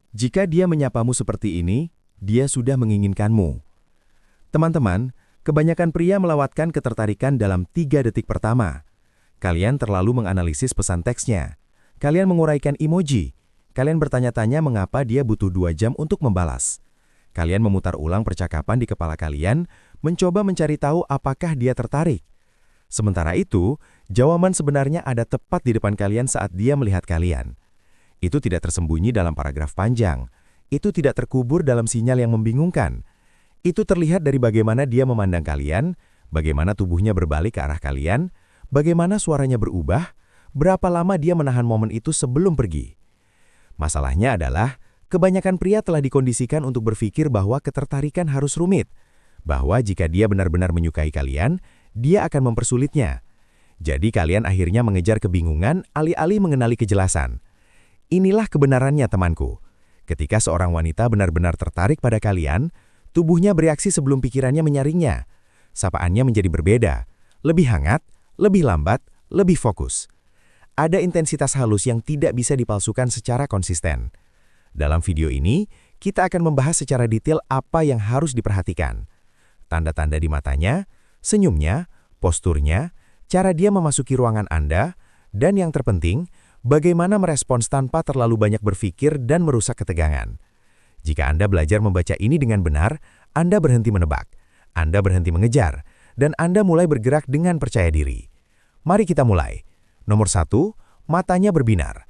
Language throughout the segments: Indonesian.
Jika dia menyapamu seperti ini, dia sudah menginginkanmu. Teman-teman, kebanyakan pria melewatkan ketertarikan dalam 3 detik pertama. Kalian terlalu menganalisis pesan teksnya. Kalian menguraikan emoji. Kalian bertanya-tanya mengapa dia butuh 2 jam untuk membalas. Kalian memutar ulang percakapan di kepala kalian, mencoba mencari tahu apakah dia tertarik. Sementara itu, jawaban sebenarnya ada tepat di depan kalian saat dia melihat kalian. Itu tidak tersembunyi dalam paragraf panjang. Itu tidak terkubur dalam sinyal yang membingungkan. Itu terlihat dari bagaimana dia memandang kalian, bagaimana tubuhnya berbalik ke arah kalian, bagaimana suaranya berubah, berapa lama dia menahan momen itu sebelum pergi. Masalahnya adalah, kebanyakan pria telah dikondisikan untuk berpikir bahwa ketertarikan harus rumit, bahwa jika dia benar-benar menyukai kalian, dia akan mempersulitnya. Jadi kalian akhirnya mengejar kebingungan alih-alih mengenali kejelasan. Inilah kebenarannya temanku. Ketika seorang wanita benar-benar tertarik pada kalian, tubuhnya bereaksi sebelum pikirannya menyaringnya. Sapaannya menjadi berbeda, lebih hangat, lebih lambat, lebih fokus. Ada intensitas halus yang tidak bisa dipalsukan secara konsisten. Dalam video ini, kita akan membahas secara detail apa yang harus diperhatikan. Tanda-tanda di matanya, senyumnya, posturnya, cara dia memasuki ruangan Anda, dan yang terpenting, bagaimana merespons tanpa terlalu banyak berpikir dan merusak ketegangan. Jika Anda belajar membaca ini dengan benar, Anda berhenti menebak, Anda berhenti mengejar, dan Anda mulai bergerak dengan percaya diri. Mari kita mulai. Nomor 1, matanya berbinar.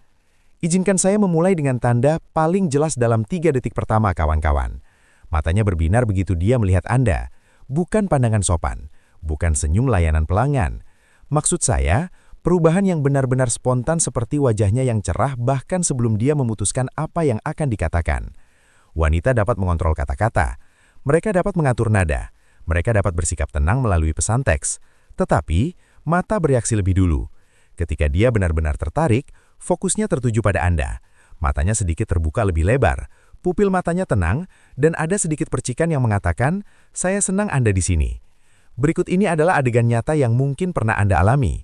Izinkan saya memulai dengan tanda paling jelas dalam 3 detik pertama, kawan-kawan. Matanya berbinar begitu dia melihat Anda. Bukan pandangan sopan, bukan senyum layanan pelanggan. Maksud saya, perubahan yang benar-benar spontan seperti wajahnya yang cerah bahkan sebelum dia memutuskan apa yang akan dikatakan. Wanita dapat mengontrol kata-kata, mereka dapat mengatur nada, mereka dapat bersikap tenang melalui pesan teks. Tetapi, mata bereaksi lebih dulu. Ketika dia benar-benar tertarik, fokusnya tertuju pada Anda. Matanya sedikit terbuka lebih lebar. Pupil matanya tenang, dan ada sedikit percikan yang mengatakan, "Saya senang Anda di sini." Berikut ini adalah adegan nyata yang mungkin pernah Anda alami.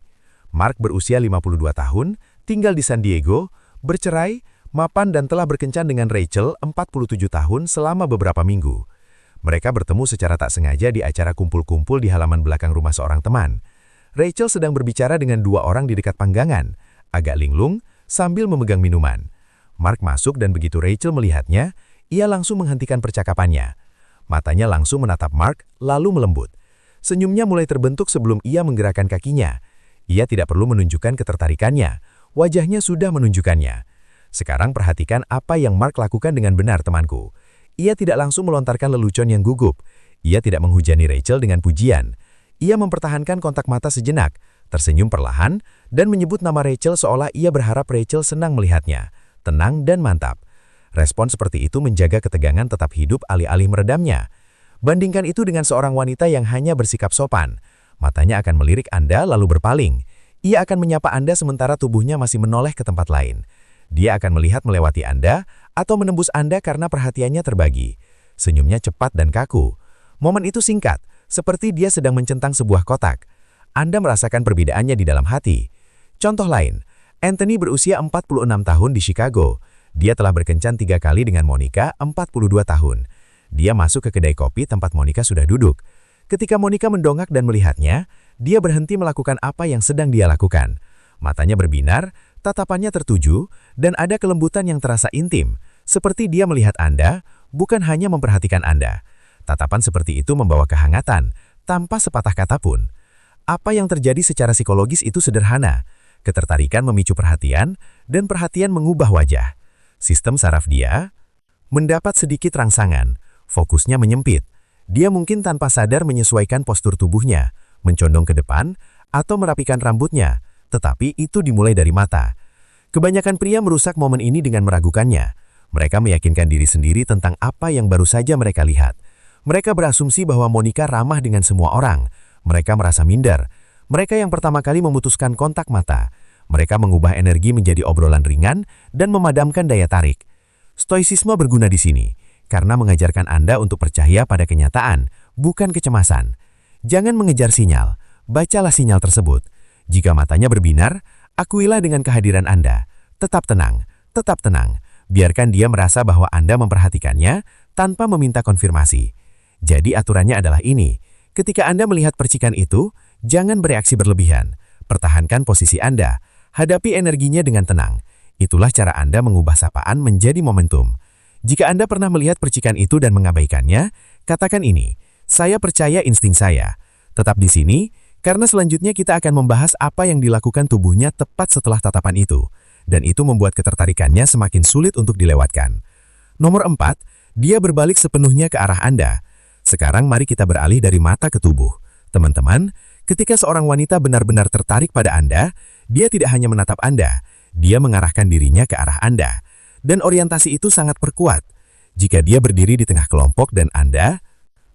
Mark berusia 52 tahun, tinggal di San Diego, bercerai, mapan dan telah berkencan dengan Rachel, 47 tahun, selama beberapa minggu. Mereka bertemu secara tak sengaja di acara kumpul-kumpul di halaman belakang rumah seorang teman. Rachel sedang berbicara dengan 2 orang di dekat panggangan, agak linglung, sambil memegang minuman. Mark masuk dan begitu Rachel melihatnya, ia langsung menghentikan percakapannya. Matanya langsung menatap Mark, lalu melembut. Senyumnya mulai terbentuk sebelum ia menggerakkan kakinya. Ia tidak perlu menunjukkan ketertarikannya, wajahnya sudah menunjukkannya. Sekarang perhatikan apa yang Mark lakukan dengan benar, temanku. Ia tidak langsung melontarkan lelucon yang gugup. Ia tidak menghujani Rachel dengan pujian. Ia mempertahankan kontak mata sejenak, tersenyum perlahan, dan menyebut nama Rachel seolah ia berharap Rachel senang melihatnya. Tenang dan mantap. Respon seperti itu menjaga ketegangan tetap hidup alih-alih meredamnya. Bandingkan itu dengan seorang wanita yang hanya bersikap sopan. Matanya akan melirik Anda lalu berpaling. Ia akan menyapa Anda sementara tubuhnya masih menoleh ke tempat lain. Dia akan melihat melewati Anda atau menembus Anda karena perhatiannya terbagi. Senyumnya cepat dan kaku. Momen itu singkat, seperti dia sedang mencentang sebuah kotak. Anda merasakan perbedaannya di dalam hati. Contoh lain, Anthony berusia 46 tahun di Chicago. Dia telah berkencan 3 kali dengan Monica, 42 tahun. Dia masuk ke kedai kopi tempat Monica sudah duduk. Ketika Monica mendongak dan melihatnya, dia berhenti melakukan apa yang sedang dia lakukan. Matanya berbinar, tatapannya tertuju, dan ada kelembutan yang terasa intim. Seperti dia melihat Anda, bukan hanya memperhatikan Anda. Tatapan seperti itu membawa kehangatan, tanpa sepatah kata pun. Apa yang terjadi secara psikologis itu sederhana. Ketertarikan memicu perhatian, dan perhatian mengubah wajah. Sistem saraf dia mendapat sedikit rangsangan, fokusnya menyempit. Dia mungkin tanpa sadar menyesuaikan postur tubuhnya, mencondong ke depan, atau merapikan rambutnya, tetapi itu dimulai dari mata. Kebanyakan pria merusak momen ini dengan meragukannya. Mereka meyakinkan diri sendiri tentang apa yang baru saja mereka lihat. Mereka berasumsi bahwa Monica ramah dengan semua orang. Mereka merasa minder. Mereka yang pertama kali memutuskan kontak mata. Mereka mengubah energi menjadi obrolan ringan dan memadamkan daya tarik. Stoicisme berguna di sini, karena mengajarkan Anda untuk percaya pada kenyataan, bukan kecemasan. Jangan mengejar sinyal, bacalah sinyal tersebut. Jika matanya berbinar, akuilah dengan kehadiran Anda. Tetap tenang, Biarkan dia merasa bahwa Anda memperhatikannya tanpa meminta konfirmasi. Jadi aturannya adalah ini. Ketika Anda melihat percikan itu, jangan bereaksi berlebihan. Pertahankan posisi Anda. Hadapi energinya dengan tenang. Itulah cara Anda mengubah sapaan menjadi momentum. Jika Anda pernah melihat percikan itu dan mengabaikannya, katakan ini, saya percaya insting saya. Tetap di sini, karena selanjutnya kita akan membahas apa yang dilakukan tubuhnya tepat setelah tatapan itu. Dan itu membuat ketertarikannya semakin sulit untuk dilewatkan. Nomor 4, dia berbalik sepenuhnya ke arah Anda. Sekarang mari kita beralih dari mata ke tubuh. Teman-teman, ketika seorang wanita benar-benar tertarik pada Anda, dia tidak hanya menatap Anda, dia mengarahkan dirinya ke arah Anda. Dan orientasi itu sangat perkuat. Jika dia berdiri di tengah kelompok dan Anda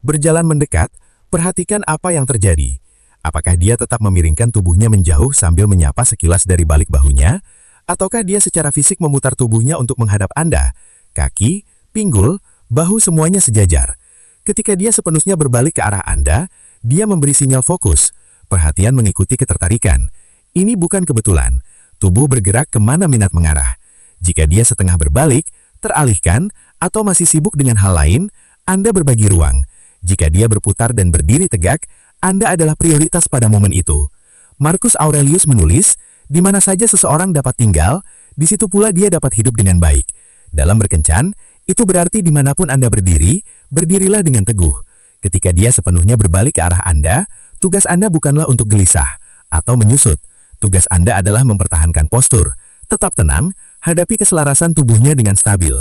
berjalan mendekat, perhatikan apa yang terjadi. Apakah dia tetap memiringkan tubuhnya menjauh sambil menyapa sekilas dari balik bahunya? Ataukah dia secara fisik memutar tubuhnya untuk menghadap Anda? Kaki, pinggul, bahu semuanya sejajar. Ketika dia sepenuhnya berbalik ke arah Anda, dia memberi sinyal fokus. Perhatian mengikuti ketertarikan. Ini bukan kebetulan. Tubuh bergerak kemana minat mengarah. Jika dia setengah berbalik, teralihkan, atau masih sibuk dengan hal lain, Anda berbagi ruang. Jika dia berputar dan berdiri tegak, Anda adalah prioritas pada momen itu. Marcus Aurelius menulis, di mana saja seseorang dapat tinggal, di situ pula dia dapat hidup dengan baik. Dalam berkencan, itu berarti dimanapun Anda berdiri, berdirilah dengan teguh. Ketika dia sepenuhnya berbalik ke arah Anda, tugas Anda bukanlah untuk gelisah atau menyusut. Tugas Anda adalah mempertahankan postur. Tetap tenang, hadapi keselarasan tubuhnya dengan stabil.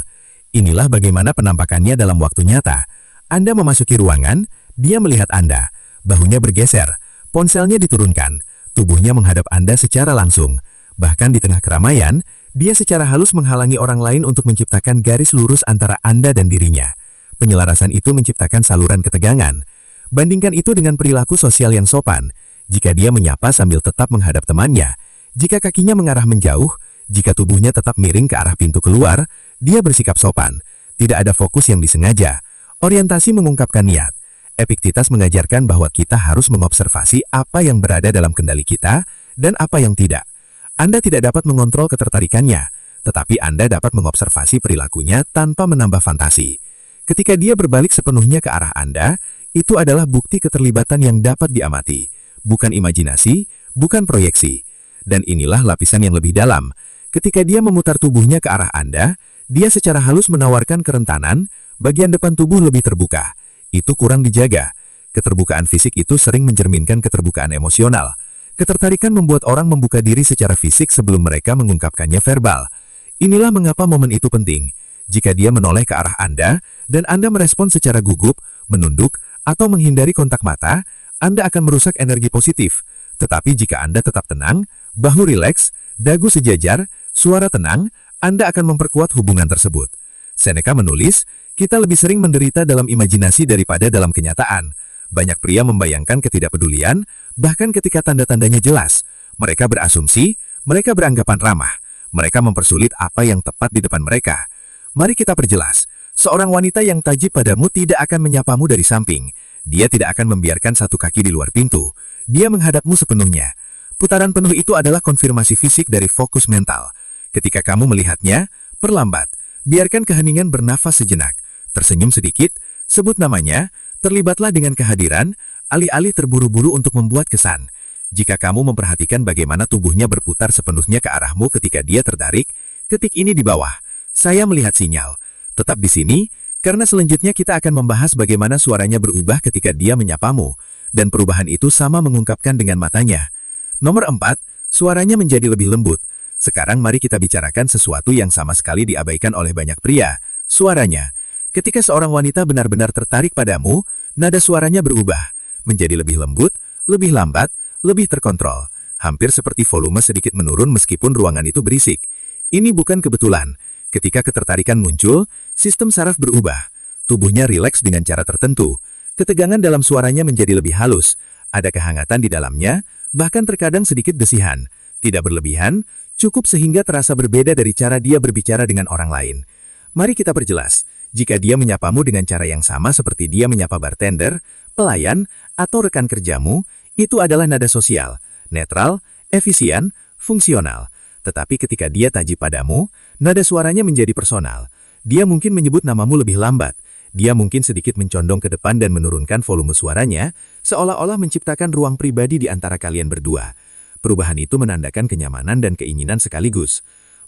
Inilah bagaimana penampakannya dalam waktu nyata. Anda memasuki ruangan, dia melihat Anda. Bahunya bergeser, ponselnya diturunkan. Tubuhnya menghadap Anda secara langsung. Bahkan di tengah keramaian, dia secara halus menghalangi orang lain untuk menciptakan garis lurus antara Anda dan dirinya. Penyelarasan itu menciptakan saluran ketegangan. Bandingkan itu dengan perilaku sosial yang sopan. Jika dia menyapa sambil tetap menghadap temannya, jika kakinya mengarah menjauh, jika tubuhnya tetap miring ke arah pintu keluar, dia bersikap sopan. Tidak ada fokus yang disengaja. Orientasi mengungkapkan niat. Epiktetus mengajarkan bahwa kita harus mengobservasi apa yang berada dalam kendali kita dan apa yang tidak. Anda tidak dapat mengontrol ketertarikannya, tetapi Anda dapat mengobservasi perilakunya tanpa menambah fantasi. Ketika dia berbalik sepenuhnya ke arah Anda, itu adalah bukti keterlibatan yang dapat diamati, bukan imajinasi, bukan proyeksi. Dan inilah lapisan yang lebih dalam. Ketika dia memutar tubuhnya ke arah Anda, dia secara halus menawarkan kerentanan, bagian depan tubuh lebih terbuka. Itu kurang dijaga. Keterbukaan fisik itu sering mencerminkan keterbukaan emosional. Ketertarikan membuat orang membuka diri secara fisik sebelum mereka mengungkapkannya verbal. Inilah mengapa momen itu penting. Jika dia menoleh ke arah Anda, dan Anda merespon secara gugup, menunduk, atau menghindari kontak mata, Anda akan merusak energi positif. Tetapi jika Anda tetap tenang, bahu rileks, dagu sejajar, suara tenang, Anda akan memperkuat hubungan tersebut. Seneca menulis, kita lebih sering menderita dalam imajinasi daripada dalam kenyataan. Banyak pria membayangkan ketidakpedulian, bahkan ketika tanda-tandanya jelas. Mereka berasumsi, mereka beranggapan ramah. Mereka mempersulit apa yang tepat di depan mereka. Mari kita perjelas. Seorang wanita yang tajib padamu tidak akan menyapamu dari samping. Dia tidak akan membiarkan satu kaki di luar pintu. Dia menghadapmu sepenuhnya. Putaran penuh itu adalah konfirmasi fisik dari fokus mental. Ketika kamu melihatnya, perlambat. Biarkan keheningan bernafas sejenak. Tersenyum sedikit, sebut namanya, terlibatlah dengan kehadiran, alih-alih terburu-buru untuk membuat kesan. Jika kamu memperhatikan bagaimana tubuhnya berputar sepenuhnya ke arahmu ketika dia tertarik, ketik ini di bawah. Saya melihat sinyal. Tetap di sini, karena selanjutnya kita akan membahas bagaimana suaranya berubah ketika dia menyapamu, dan perubahan itu sama mengungkapkan dengan matanya. Nomor 4, suaranya menjadi lebih lembut. Sekarang mari kita bicarakan sesuatu yang sama sekali diabaikan oleh banyak pria, suaranya. Ketika seorang wanita benar-benar tertarik padamu, nada suaranya berubah, menjadi lebih lembut, lebih lambat, lebih terkontrol. Hampir seperti volume sedikit menurun meskipun ruangan itu berisik. Ini bukan kebetulan. Ketika ketertarikan muncul, sistem saraf berubah. Tubuhnya rileks dengan cara tertentu. Ketegangan dalam suaranya menjadi lebih halus. Ada kehangatan di dalamnya, bahkan terkadang sedikit desihan. Tidak berlebihan, cukup sehingga terasa berbeda dari cara dia berbicara dengan orang lain. Mari kita perjelas. Jika dia menyapamu dengan cara yang sama seperti dia menyapa bartender, pelayan, atau rekan kerjamu, itu adalah nada sosial, netral, efisien, fungsional. Tetapi ketika dia tajib padamu, Nada suaranya menjadi personal. Dia mungkin menyebut namamu lebih lambat. Dia mungkin sedikit mencondong ke depan dan menurunkan volume suaranya, seolah-olah menciptakan ruang pribadi di antara kalian berdua. Perubahan itu menandakan kenyamanan dan keinginan sekaligus.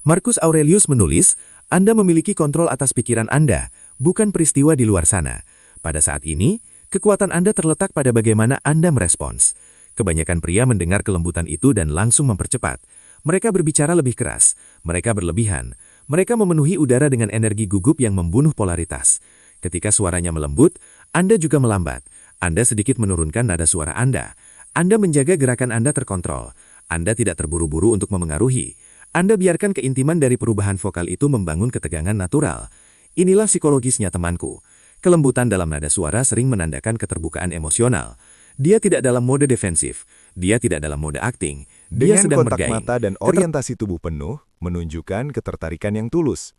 Marcus Aurelius menulis, Anda memiliki kontrol atas pikiran Anda, bukan peristiwa di luar sana. Pada saat ini, kekuatan Anda terletak pada bagaimana Anda merespons. Kebanyakan pria mendengar kelembutan itu dan langsung mempercepat. Mereka berbicara lebih keras, mereka berlebihan, mereka memenuhi udara dengan energi gugup yang membunuh polaritas. Ketika suaranya melembut, Anda juga melambat. Anda sedikit menurunkan nada suara Anda. Anda menjaga gerakan Anda terkontrol. Anda tidak terburu-buru untuk memengaruhi. Anda biarkan keintiman dari perubahan vokal itu membangun ketegangan natural. Inilah psikologisnya temanku. Kelembutan dalam nada suara sering menandakan keterbukaan emosional. Dia tidak dalam mode defensif. Dia tidak dalam mode acting. Dia Dengan sedang kontak bergaing. mata dan orientasi tubuh penuh, menunjukkan ketertarikan yang tulus.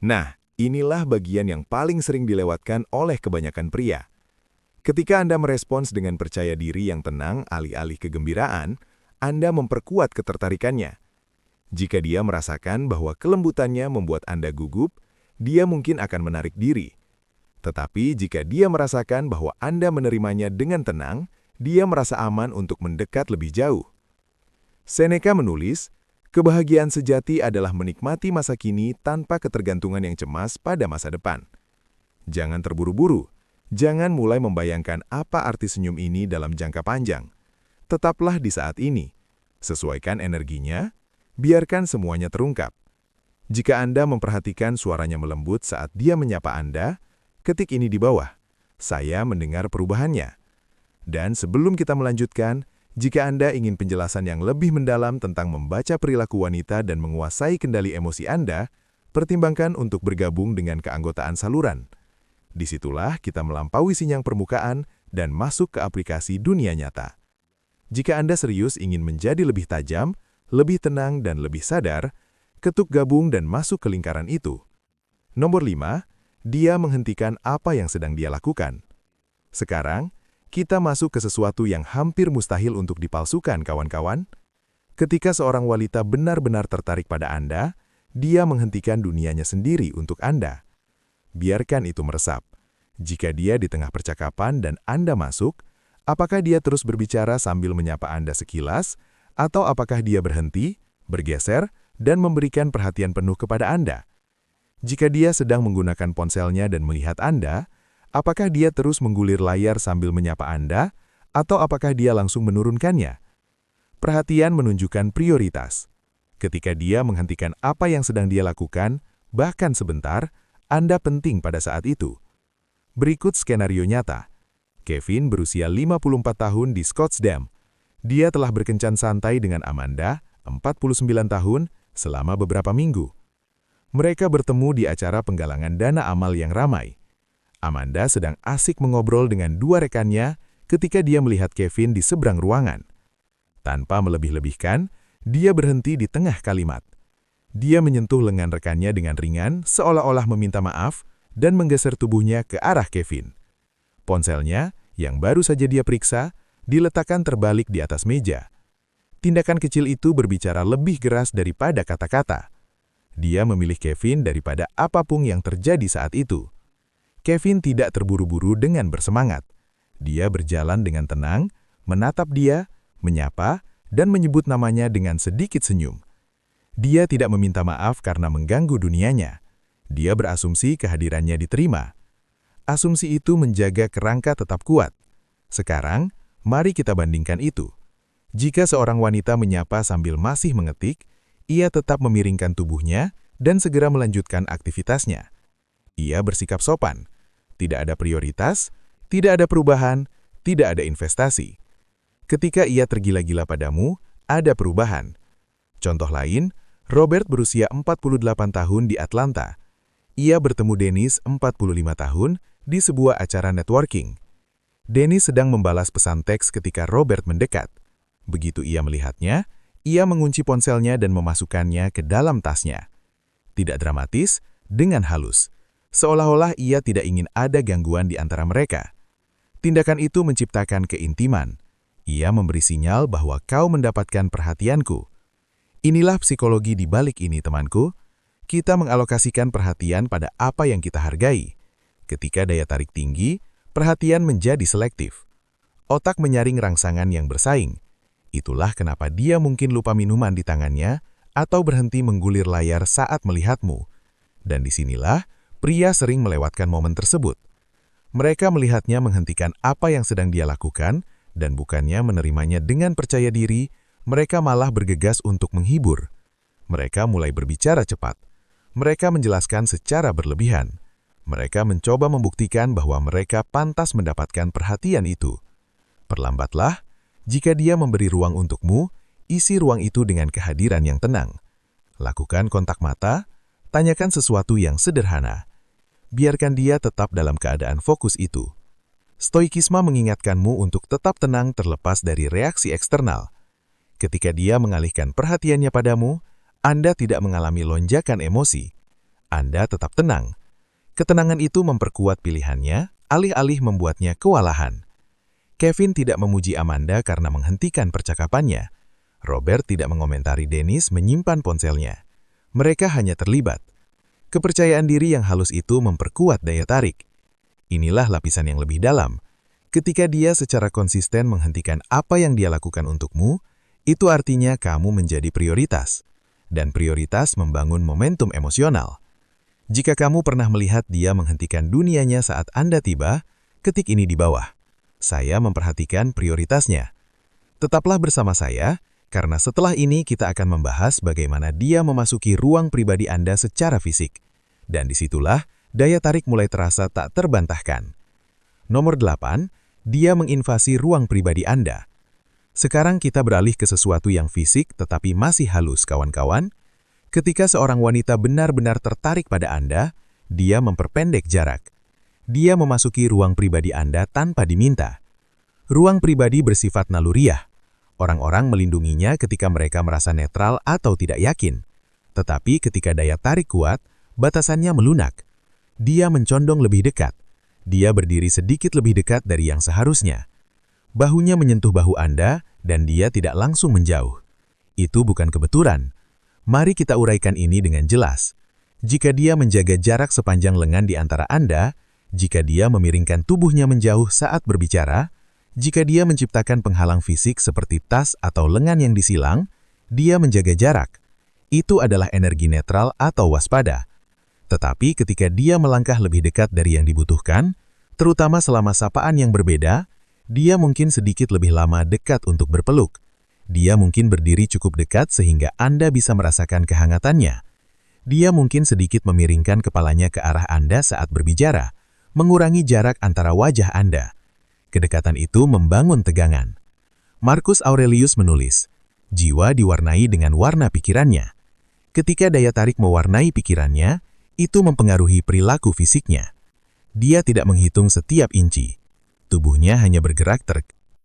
Nah, inilah bagian yang paling sering dilewatkan oleh kebanyakan pria. Ketika Anda merespons dengan percaya diri yang tenang alih-alih kegembiraan, Anda memperkuat ketertarikannya. Jika dia merasakan bahwa kelembutannya membuat Anda gugup, dia mungkin akan menarik diri. Tetapi jika dia merasakan bahwa Anda menerimanya dengan tenang, dia merasa aman untuk mendekat lebih jauh. Seneca menulis, kebahagiaan sejati adalah menikmati masa kini tanpa ketergantungan yang cemas pada masa depan. Jangan terburu-buru, jangan mulai membayangkan apa arti senyum ini dalam jangka panjang. Tetaplah di saat ini, sesuaikan energinya, biarkan semuanya terungkap. Jika Anda memperhatikan suaranya melembut saat dia menyapa Anda, ketik ini di bawah, saya mendengar perubahannya. Dan sebelum kita melanjutkan, jika Anda ingin penjelasan yang lebih mendalam tentang membaca perilaku wanita dan menguasai kendali emosi Anda, pertimbangkan untuk bergabung dengan keanggotaan saluran. Disitulah kita melampaui sinyang permukaan dan masuk ke aplikasi dunia nyata. Jika Anda serius ingin menjadi lebih tajam, lebih tenang dan lebih sadar, ketuk gabung dan masuk ke lingkaran itu. Nomor 5, dia menghentikan apa yang sedang dia lakukan. Sekarang, kita masuk ke sesuatu yang hampir mustahil untuk dipalsukan, kawan-kawan. Ketika seorang wanita benar-benar tertarik pada Anda, dia menghentikan dunianya sendiri untuk Anda. Biarkan itu meresap. Jika dia di tengah percakapan dan Anda masuk, apakah dia terus berbicara sambil menyapa Anda sekilas, atau apakah dia berhenti, bergeser, dan memberikan perhatian penuh kepada Anda? Jika dia sedang menggunakan ponselnya dan melihat Anda, apakah dia terus menggulir layar sambil menyapa Anda, atau apakah dia langsung menurunkannya? Perhatian menunjukkan prioritas. Ketika dia menghentikan apa yang sedang dia lakukan, bahkan sebentar, Anda penting pada saat itu. Berikut skenario nyata. Kevin berusia 54 tahun di Scottsdale. Dia telah berkencan santai dengan Amanda, 49 tahun, selama beberapa minggu. Mereka bertemu di acara penggalangan dana amal yang ramai. Amanda sedang asik mengobrol dengan dua rekannya ketika dia melihat Kevin di seberang ruangan. Tanpa melebih-lebihkan, dia berhenti di tengah kalimat. Dia menyentuh lengan rekannya dengan ringan, seolah-olah meminta maaf, dan menggeser tubuhnya ke arah Kevin. Ponselnya, yang baru saja dia periksa, diletakkan terbalik di atas meja. Tindakan kecil itu berbicara lebih keras daripada kata-kata. Dia memilih Kevin daripada apapun yang terjadi saat itu. Kevin tidak terburu-buru dengan bersemangat. Dia berjalan dengan tenang, menatap dia, menyapa, dan menyebut namanya dengan sedikit senyum. Dia tidak meminta maaf karena mengganggu dunianya. Dia berasumsi kehadirannya diterima. Asumsi itu menjaga kerangka tetap kuat. Sekarang, mari kita bandingkan itu. Jika seorang wanita menyapa sambil masih mengetik, ia tetap memiringkan tubuhnya dan segera melanjutkan aktivitasnya. Ia bersikap sopan. Tidak ada prioritas, tidak ada perubahan, tidak ada investasi. Ketika ia tergila-gila padamu, ada perubahan. Contoh lain, Robert berusia 48 tahun di Atlanta. Ia bertemu Dennis 45 tahun di sebuah acara networking. Dennis sedang membalas pesan teks ketika Robert mendekat. Begitu ia melihatnya, ia mengunci ponselnya dan memasukkannya ke dalam tasnya. Tidak dramatis, dengan halus. Seolah-olah ia tidak ingin ada gangguan di antara mereka. Tindakan itu menciptakan keintiman. Ia memberi sinyal bahwa kau mendapatkan perhatianku. Inilah psikologi di balik ini, temanku. Kita mengalokasikan perhatian pada apa yang kita hargai. Ketika daya tarik tinggi, perhatian menjadi selektif. Otak menyaring rangsangan yang bersaing. Itulah kenapa dia mungkin lupa minuman di tangannya atau berhenti menggulir layar saat melihatmu. Dan disinilah pria sering melewatkan momen tersebut. Mereka melihatnya menghentikan apa yang sedang dia lakukan, dan bukannya menerimanya dengan percaya diri, mereka malah bergegas untuk menghibur. Mereka mulai berbicara cepat. Mereka menjelaskan secara berlebihan. Mereka mencoba membuktikan bahwa mereka pantas mendapatkan perhatian itu. Perlambatlah, jika dia memberi ruang untukmu, isi ruang itu dengan kehadiran yang tenang. Lakukan kontak mata, tanyakan sesuatu yang sederhana. Biarkan dia tetap dalam keadaan fokus itu. Stoikisme mengingatkanmu untuk tetap tenang terlepas dari reaksi eksternal. Ketika dia mengalihkan perhatiannya padamu, Anda tidak mengalami lonjakan emosi. Anda tetap tenang. Ketenangan itu memperkuat pilihannya, alih-alih membuatnya kewalahan. Kevin tidak memuji Amanda karena menghentikan percakapannya. Robert tidak mengomentari Dennis menyimpan ponselnya. Mereka hanya terlibat. Kepercayaan diri yang halus itu memperkuat daya tarik. Inilah lapisan yang lebih dalam. Ketika dia secara konsisten menghentikan apa yang dia lakukan untukmu, itu artinya kamu menjadi prioritas. Dan prioritas membangun momentum emosional. Jika kamu pernah melihat dia menghentikan dunianya saat Anda tiba, ketik ini di bawah. Saya memperhatikan prioritasnya. Tetaplah bersama saya, karena setelah ini kita akan membahas bagaimana dia memasuki ruang pribadi Anda secara fisik. Dan disitulah daya tarik mulai terasa tak terbantahkan. Nomor 8, dia menginvasi ruang pribadi Anda. Sekarang kita beralih ke sesuatu yang fisik tetapi masih halus, kawan-kawan. Ketika seorang wanita benar-benar tertarik pada Anda, dia memperpendek jarak. Dia memasuki ruang pribadi Anda tanpa diminta. Ruang pribadi bersifat naluriah. Orang-orang melindunginya ketika mereka merasa netral atau tidak yakin. Tetapi ketika daya tarik kuat, batasannya melunak. Dia mencondong lebih dekat. Dia berdiri sedikit lebih dekat dari yang seharusnya. Bahunya menyentuh bahu Anda, dan dia tidak langsung menjauh. Itu bukan kebetulan. Mari kita uraikan ini dengan jelas. Jika dia menjaga jarak sepanjang lengan di antara Anda, jika dia memiringkan tubuhnya menjauh saat berbicara, jika dia menciptakan penghalang fisik seperti tas atau lengan yang disilang, dia menjaga jarak. Itu adalah energi netral atau waspada. Tetapi ketika dia melangkah lebih dekat dari yang dibutuhkan, terutama selama sapaan yang berbeda, dia mungkin sedikit lebih lama dekat untuk berpeluk. Dia mungkin berdiri cukup dekat sehingga Anda bisa merasakan kehangatannya. Dia mungkin sedikit memiringkan kepalanya ke arah Anda saat berbicara, mengurangi jarak antara wajah Anda. Kedekatan itu membangun tegangan. Marcus Aurelius menulis, jiwa diwarnai dengan warna pikirannya. Ketika daya tarik mewarnai pikirannya, itu mempengaruhi perilaku fisiknya. Dia tidak menghitung setiap inci. Tubuhnya hanya bergerak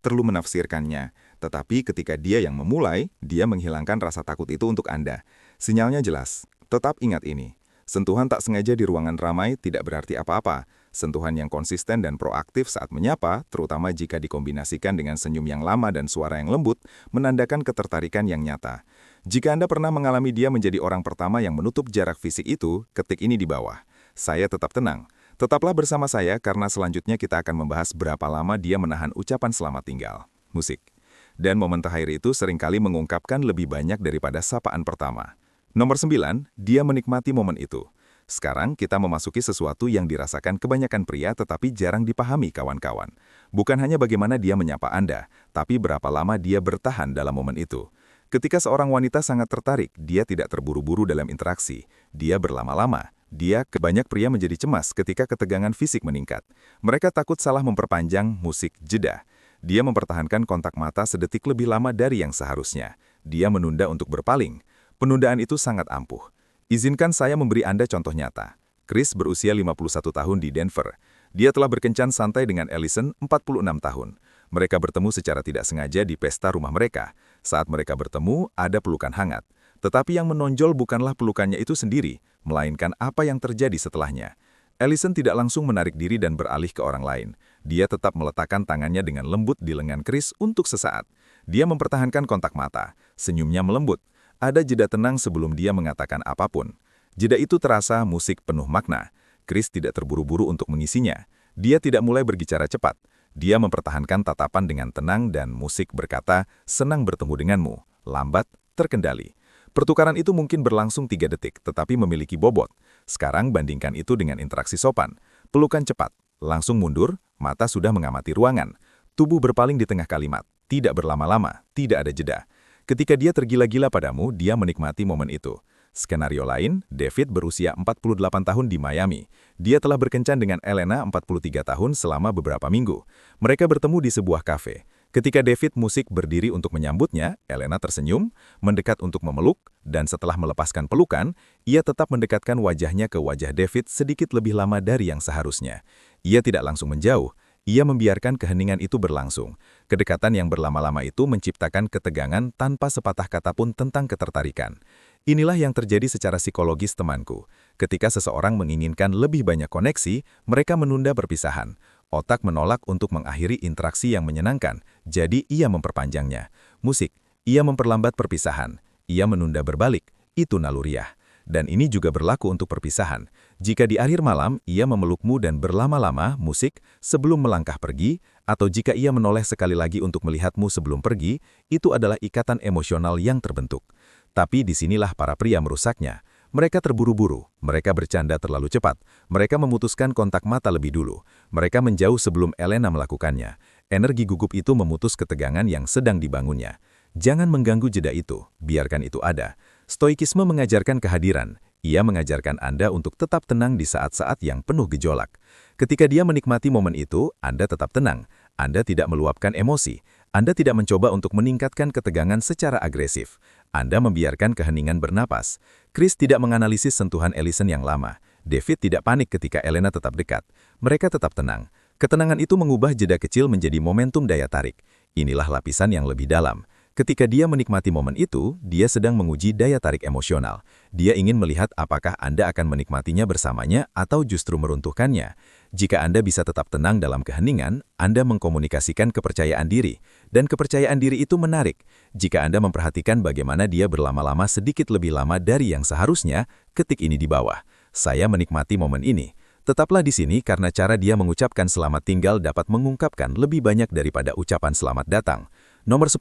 Perlu menafsirkannya, tetapi ketika dia yang memulai, dia menghilangkan rasa takut itu untuk Anda. Sinyalnya jelas. Tetap ingat ini. Sentuhan tak sengaja di ruangan ramai tidak berarti apa-apa. Sentuhan yang konsisten dan proaktif saat menyapa, terutama jika dikombinasikan dengan senyum yang lama dan suara yang lembut, menandakan ketertarikan yang nyata. Jika Anda pernah mengalami dia menjadi orang pertama yang menutup jarak fisik itu, ketik ini di bawah. Saya tetap tenang. Tetaplah bersama saya karena selanjutnya kita akan membahas berapa lama dia menahan ucapan selamat tinggal. Musik. Dan momen terakhir itu seringkali mengungkapkan lebih banyak daripada sapaan pertama. Nomor 9, dia menikmati momen itu. Sekarang kita memasuki sesuatu yang dirasakan kebanyakan pria tetapi jarang dipahami kawan-kawan. Bukan hanya bagaimana dia menyapa Anda, tapi berapa lama dia bertahan dalam momen itu. Ketika seorang wanita sangat tertarik, dia tidak terburu-buru dalam interaksi. Dia berlama-lama. Banyak pria menjadi cemas ketika ketegangan fisik meningkat. Mereka takut salah memperpanjang musik jeda. Dia mempertahankan kontak mata sedetik lebih lama dari yang seharusnya. Dia menunda untuk berpaling. Penundaan itu sangat ampuh. Izinkan saya memberi Anda contoh nyata. Chris berusia 51 tahun di Denver. Dia telah berkencan santai dengan Allison, 46 tahun. Mereka bertemu secara tidak sengaja di pesta rumah mereka. Saat mereka bertemu, ada pelukan hangat. Tetapi yang menonjol bukanlah pelukannya itu sendiri, melainkan apa yang terjadi setelahnya. Allison tidak langsung menarik diri dan beralih ke orang lain. Dia tetap meletakkan tangannya dengan lembut di lengan Chris untuk sesaat. Dia mempertahankan kontak mata. Senyumnya melembut. Ada jeda tenang sebelum dia mengatakan apapun. Jeda itu terasa musik penuh makna. Chris tidak terburu-buru untuk mengisinya. Dia tidak mulai berbicara cepat. Dia mempertahankan tatapan dengan tenang dan musik berkata, "Senang bertemu denganmu." Lambat, terkendali. Pertukaran itu mungkin berlangsung 3 detik, tetapi memiliki bobot. Sekarang bandingkan itu dengan interaksi sopan. Pelukan cepat, langsung mundur, mata sudah mengamati ruangan. Tubuh berpaling di tengah kalimat, tidak berlama-lama, tidak ada jeda. Ketika dia tergila-gila padamu, dia menikmati momen itu. Skenario lain, David berusia 48 tahun di Miami. Dia telah berkencan dengan Elena 43 tahun selama beberapa minggu. Mereka bertemu di sebuah kafe. Ketika David musik berdiri untuk menyambutnya, Elena tersenyum, mendekat untuk memeluk, dan setelah melepaskan pelukan, ia tetap mendekatkan wajahnya ke wajah David sedikit lebih lama dari yang seharusnya. Ia tidak langsung menjauh. Ia membiarkan keheningan itu berlangsung. Kedekatan yang berlama-lama itu menciptakan ketegangan tanpa sepatah kata pun tentang ketertarikan. Inilah yang terjadi secara psikologis temanku. Ketika seseorang menginginkan lebih banyak koneksi, mereka menunda perpisahan. Otak menolak untuk mengakhiri interaksi yang menyenangkan, jadi ia memperpanjangnya. Musik, ia memperlambat perpisahan. Ia menunda berbalik, itu naluriah. Dan ini juga berlaku untuk perpisahan. Jika di akhir malam ia memelukmu dan berlama-lama musik sebelum melangkah pergi, atau jika ia menoleh sekali lagi untuk melihatmu sebelum pergi, itu adalah ikatan emosional yang terbentuk. Tapi disinilah para pria merusaknya. Mereka terburu-buru, mereka bercanda terlalu cepat, mereka memutuskan kontak mata lebih dulu, mereka menjauh sebelum Elena melakukannya. Energi gugup itu memutus ketegangan yang sedang dibangunnya. Jangan mengganggu jeda itu, biarkan itu ada. Stoikisme mengajarkan kehadiran. Ia mengajarkan Anda untuk tetap tenang di saat-saat yang penuh gejolak. Ketika dia menikmati momen itu, Anda tetap tenang. Anda tidak meluapkan emosi. Anda tidak mencoba untuk meningkatkan ketegangan secara agresif. Anda membiarkan keheningan bernapas. Chris tidak menganalisis sentuhan Ellison yang lama. David tidak panik ketika Elena tetap dekat. Mereka tetap tenang. Ketenangan itu mengubah jeda kecil menjadi momentum daya tarik. Inilah lapisan yang lebih dalam. Ketika dia menikmati momen itu, dia sedang menguji daya tarik emosional. Dia ingin melihat apakah Anda akan menikmatinya bersamanya atau justru meruntuhkannya. Jika Anda bisa tetap tenang dalam keheningan, Anda mengkomunikasikan kepercayaan diri. Dan kepercayaan diri itu menarik. Jika Anda memperhatikan bagaimana dia berlama-lama sedikit lebih lama dari yang seharusnya, ketik ini di bawah. Saya menikmati momen ini. Tetaplah di sini karena cara dia mengucapkan selamat tinggal dapat mengungkapkan lebih banyak daripada ucapan selamat datang. Nomor 10.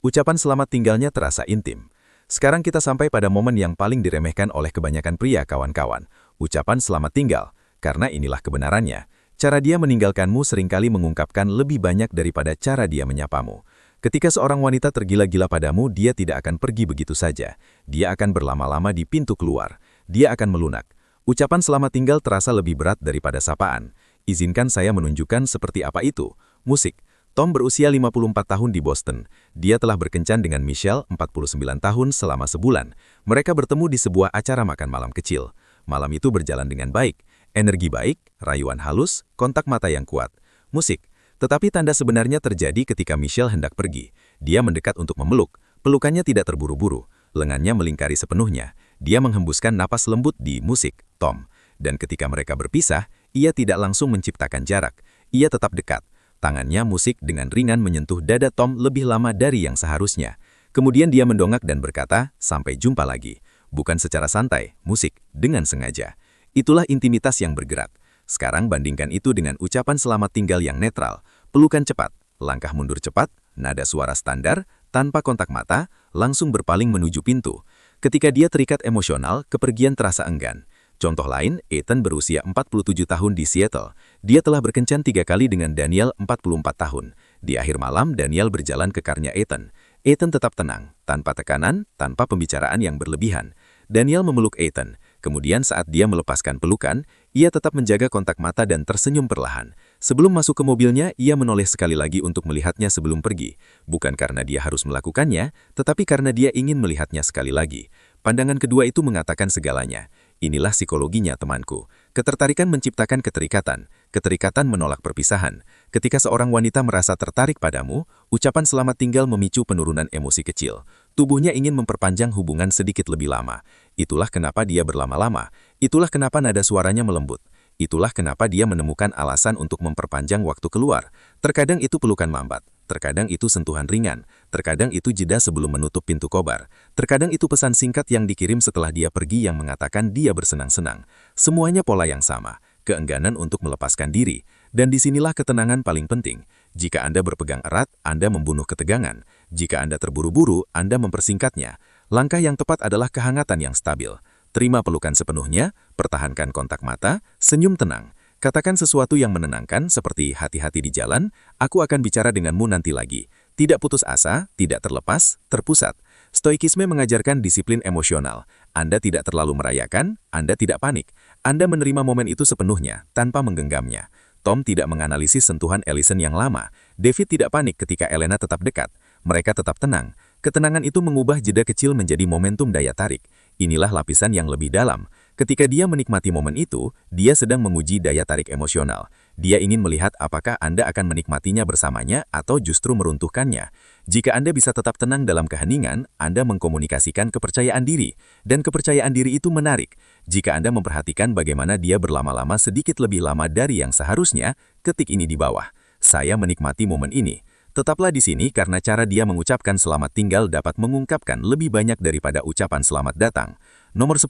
Ucapan selamat tinggalnya terasa intim. Sekarang kita sampai pada momen yang paling diremehkan oleh kebanyakan pria kawan-kawan. Ucapan selamat tinggal, karena inilah kebenarannya. Cara dia meninggalkanmu seringkali mengungkapkan lebih banyak daripada cara dia menyapamu. Ketika seorang wanita tergila-gila padamu, dia tidak akan pergi begitu saja. Dia akan berlama-lama di pintu keluar. Dia akan melunak. Ucapan selamat tinggal terasa lebih berat daripada sapaan. Izinkan saya menunjukkan seperti apa itu. Musik. Tom berusia 54 tahun di Boston. Dia telah berkencan dengan Michelle, 49 tahun, selama sebulan. Mereka bertemu di sebuah acara makan malam kecil. Malam itu berjalan dengan baik. Energi baik, rayuan halus, kontak mata yang kuat. Musik. Tetapi tanda sebenarnya terjadi ketika Michelle hendak pergi. Dia mendekat untuk memeluk. Pelukannya tidak terburu-buru. Lengannya melingkari sepenuhnya. Dia menghembuskan napas lembut di musik, Tom. Dan ketika mereka berpisah, ia tidak langsung menciptakan jarak. Ia tetap dekat. Tangannya musik dengan ringan menyentuh dada Tom lebih lama dari yang seharusnya. Kemudian dia mendongak dan berkata, "Sampai jumpa lagi." Bukan secara santai, musik, dengan sengaja. Itulah intimitas yang bergerak. Sekarang bandingkan itu dengan ucapan selamat tinggal yang netral. Pelukan cepat, langkah mundur cepat, nada suara standar, tanpa kontak mata, langsung berpaling menuju pintu. Ketika dia terikat emosional, kepergian terasa enggan. Contoh lain, Ethan berusia 47 tahun di Seattle. Dia telah berkencan 3 kali dengan Daniel, 44 tahun. Di akhir malam, Daniel berjalan ke karnya Ethan. Ethan tetap tenang, tanpa tekanan, tanpa pembicaraan yang berlebihan. Daniel memeluk Ethan. Kemudian saat dia melepaskan pelukan, ia tetap menjaga kontak mata dan tersenyum perlahan. Sebelum masuk ke mobilnya, ia menoleh sekali lagi untuk melihatnya sebelum pergi. Bukan karena dia harus melakukannya, tetapi karena dia ingin melihatnya sekali lagi. Pandangan kedua itu mengatakan segalanya. Inilah psikologinya temanku. Ketertarikan menciptakan keterikatan. Keterikatan menolak perpisahan. Ketika seorang wanita merasa tertarik padamu, ucapan selamat tinggal memicu penurunan emosi kecil. Tubuhnya ingin memperpanjang hubungan sedikit lebih lama. Itulah kenapa dia berlama-lama. Itulah kenapa nada suaranya melembut. Itulah kenapa dia menemukan alasan untuk memperpanjang waktu keluar. Terkadang itu pelukan lambat. terkadang itu sentuhan ringan, terkadang itu jeda sebelum menutup pintu kobar, terkadang itu pesan singkat yang dikirim setelah dia pergi yang mengatakan dia bersenang-senang. Semuanya pola yang sama, keengganan untuk melepaskan diri. Dan disinilah ketenangan paling penting. Jika Anda berpegang erat, Anda membunuh ketegangan. Jika Anda terburu-buru, Anda mempersingkatnya. Langkah yang tepat adalah kehangatan yang stabil. Terima pelukan sepenuhnya, pertahankan kontak mata, senyum tenang. Katakan sesuatu yang menenangkan seperti hati-hati di jalan, aku akan bicara denganmu nanti lagi. Tidak putus asa, tidak terlepas, terpusat. Stoikisme mengajarkan disiplin emosional. Anda tidak terlalu merayakan, Anda tidak panik. Anda menerima momen itu sepenuhnya, tanpa menggenggamnya. Tom tidak menganalisis sentuhan Allison yang lama. David tidak panik ketika Elena tetap dekat. Mereka tetap tenang. Ketenangan itu mengubah jeda kecil menjadi momentum daya tarik. Inilah lapisan yang lebih dalam. Ketika dia menikmati momen itu, dia sedang menguji daya tarik emosional. Dia ingin melihat apakah Anda akan menikmatinya bersamanya atau justru meruntuhkannya. Jika Anda bisa tetap tenang dalam keheningan, Anda mengkomunikasikan kepercayaan diri. Dan kepercayaan diri itu menarik. Jika Anda memperhatikan bagaimana dia berlama-lama sedikit lebih lama dari yang seharusnya, ketik ini di bawah. Saya menikmati momen ini. Tetaplah di sini karena cara dia mengucapkan selamat tinggal dapat mengungkapkan lebih banyak daripada ucapan selamat datang. Nomor 10.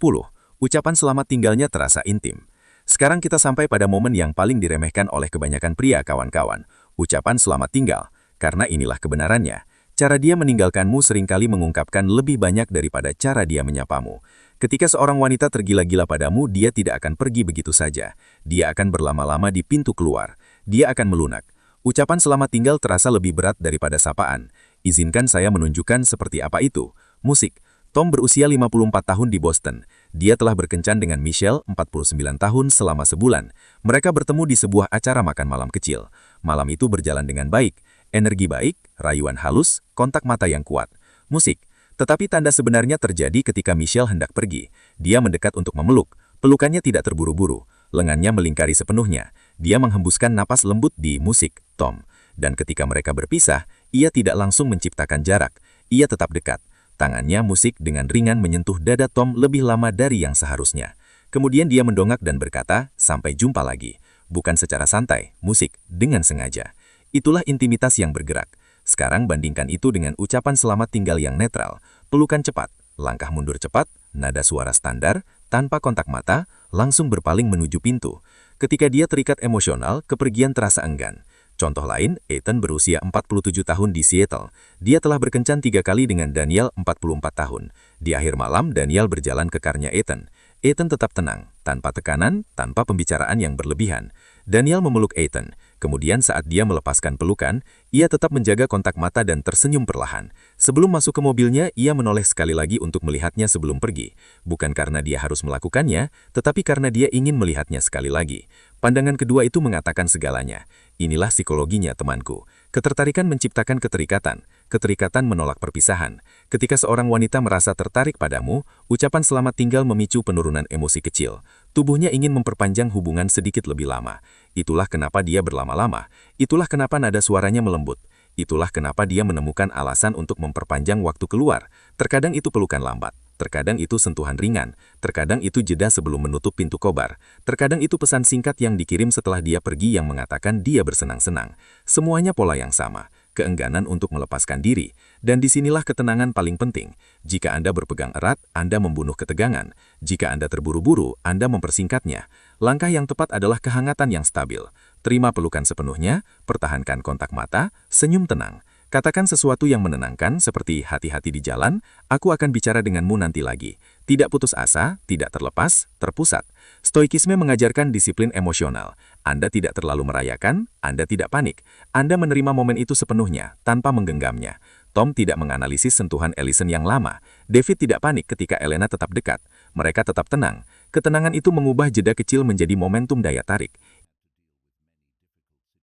Ucapan selamat tinggalnya terasa intim. Sekarang kita sampai pada momen yang paling diremehkan oleh kebanyakan pria, kawan-kawan. Ucapan selamat tinggal. Karena inilah kebenarannya. Cara dia meninggalkanmu seringkali mengungkapkan lebih banyak daripada cara dia menyapamu. Ketika seorang wanita tergila-gila padamu, dia tidak akan pergi begitu saja. Dia akan berlama-lama di pintu keluar. Dia akan melunak. Ucapan selamat tinggal terasa lebih berat daripada sapaan. Izinkan saya menunjukkan seperti apa itu. Musik. Tom berusia 54 tahun di Boston. Dia telah berkencan dengan Michelle, 49 tahun, selama sebulan. Mereka bertemu di sebuah acara makan malam kecil. Malam itu berjalan dengan baik. Energi baik, rayuan halus, kontak mata yang kuat. Musik. Tetapi tanda sebenarnya terjadi ketika Michelle hendak pergi. Dia mendekat untuk memeluk. Pelukannya tidak terburu-buru. Lengannya melingkari sepenuhnya. Dia menghembuskan napas lembut di musik, Tom. Dan ketika mereka berpisah, ia tidak langsung menciptakan jarak. Ia tetap dekat. Tangannya musik dengan ringan menyentuh dada Tom lebih lama dari yang seharusnya. Kemudian dia mendongak dan berkata, sampai jumpa lagi. Bukan secara santai, musik, dengan sengaja. Itulah intimitas yang bergerak. Sekarang bandingkan itu dengan ucapan selamat tinggal yang netral. Pelukan cepat, langkah mundur cepat, nada suara standar, tanpa kontak mata, langsung berpaling menuju pintu. Ketika dia terikat emosional, kepergian terasa enggan. Contoh lain, Ethan berusia 47 tahun di Seattle. Dia telah berkencan 3 kali dengan Daniel, 44 tahun. Di akhir malam, Daniel berjalan ke karnya Ethan. Ethan tetap tenang, tanpa tekanan, tanpa pembicaraan yang berlebihan. Daniel memeluk Ethan. Kemudian saat dia melepaskan pelukan, ia tetap menjaga kontak mata dan tersenyum perlahan. Sebelum masuk ke mobilnya, ia menoleh sekali lagi untuk melihatnya sebelum pergi. Bukan karena dia harus melakukannya, tetapi karena dia ingin melihatnya sekali lagi. Pandangan kedua itu mengatakan segalanya. Inilah psikologinya, temanku. Ketertarikan menciptakan keterikatan. Keterikatan menolak perpisahan. Ketika seorang wanita merasa tertarik padamu, ucapan selamat tinggal memicu penurunan emosi kecil. Tubuhnya ingin memperpanjang hubungan sedikit lebih lama. Itulah kenapa dia berlama-lama. Itulah kenapa nada suaranya melembut. Itulah kenapa dia menemukan alasan untuk memperpanjang waktu keluar. Terkadang itu pelukan lambat. Terkadang itu sentuhan ringan, terkadang itu jeda sebelum menutup pintu kobar, terkadang itu pesan singkat yang dikirim setelah dia pergi yang mengatakan dia bersenang-senang. Semuanya pola yang sama, keengganan untuk melepaskan diri, dan disinilah ketenangan paling penting. Jika Anda berpegang erat, Anda membunuh ketegangan. Jika Anda terburu-buru, Anda mempersingkatnya. Langkah yang tepat adalah kehangatan yang stabil. Terima pelukan sepenuhnya, pertahankan kontak mata, senyum tenang. Katakan sesuatu yang menenangkan seperti hati-hati di jalan, aku akan bicara denganmu nanti lagi. Tidak putus asa, tidak terlepas, terpusat. Stoikisme mengajarkan disiplin emosional. Anda tidak terlalu merayakan, Anda tidak panik. Anda menerima momen itu sepenuhnya, tanpa menggenggamnya. Tom tidak menganalisis sentuhan Allison yang lama. David tidak panik ketika Elena tetap dekat. Mereka tetap tenang. Ketenangan itu mengubah jeda kecil menjadi momentum daya tarik.